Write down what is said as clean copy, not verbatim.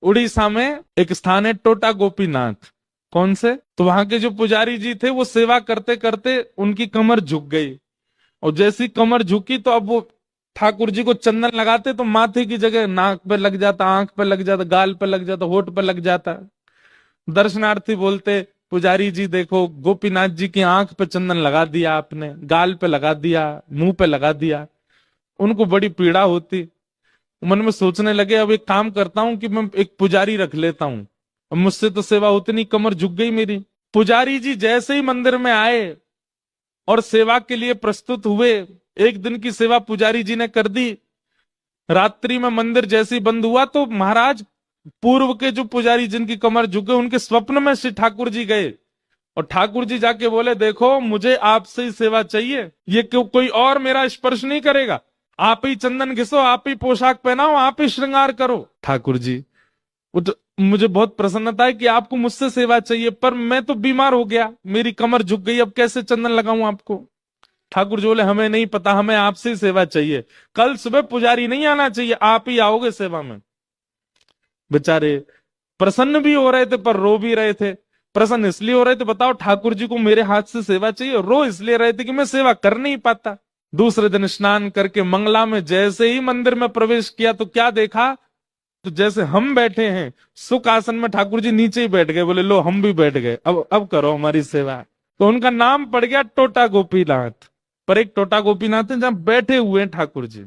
उड़ीसा में एक स्थान है टोटा गोपीनाथ। कौन से? तो वहां के जो पुजारी जी थे वो सेवा करते करते उनकी कमर झुक गई, और जैसी कमर झुकी तो अब वो ठाकुर जी को चंदन लगाते तो माथे की जगह नाक पे लग जाता, आंख पे लग जाता, गाल पे लग जाता, होठ पे लग जाता। दर्शनार्थी बोलते, पुजारी जी देखो, गोपीनाथ जी की आंख पे चंदन लगा दिया आपने, गाल पे लगा दिया, मुंह पे लगा दिया। उनको बड़ी पीड़ा होती। मन में सोचने लगे अब एक काम करता हूं कि मैं एक पुजारी रख लेता हूं, अब मुझसे तो सेवा होती नहीं, कमर झुक गई मेरी। पुजारी जी जैसे ही मंदिर में आए और सेवा के लिए प्रस्तुत हुए, एक दिन की सेवा पुजारी जी ने कर दी। रात्रि में मंदिर जैसे ही बंद हुआ तो महाराज, पूर्व के जो पुजारी जिनकी कमर झुके, उनके स्वप्न में श्री ठाकुर जी गए, और ठाकुर जी जाके बोले, देखो मुझे आपसे ही सेवा चाहिए, ये कोई और मेरा स्पर्श नहीं करेगा, आप ही चंदन घिसो, आप ही पोशाक पहनाओ, आप ही श्रृंगार करो। ठाकुर जी, मुझे बहुत प्रसन्नता है कि आपको मुझसे सेवा चाहिए, पर मैं तो बीमार हो गया, मेरी कमर झुक गई, अब कैसे चंदन लगाऊं आपको? ठाकुर जी बोले, हमें नहीं पता, हमें आपसे ही सेवा चाहिए, कल सुबह पुजारी नहीं आना चाहिए, आप ही आओगे सेवा में। बेचारे प्रसन्न भी हो रहे थे पर रो भी रहे थे। प्रसन्न इसलिए हो रहे थे, बताओ ठाकुर जी को मेरे हाथ से सेवा चाहिए, रो इसलिए रहे थे कि मैं सेवा कर नहीं पाता। दूसरे दिन स्नान करके मंगला में जैसे ही मंदिर में प्रवेश किया तो क्या देखा, तो जैसे हम बैठे हैं सुख आसन में, ठाकुर जी नीचे ही बैठ गए, बोले लो हम भी बैठ गए, अब करो हमारी सेवा। तो उनका नाम पड़ गया टोटा गोपीनाथ। पर एक टोटा गोपीनाथ है जहां बैठे हुए हैं ठाकुर जी।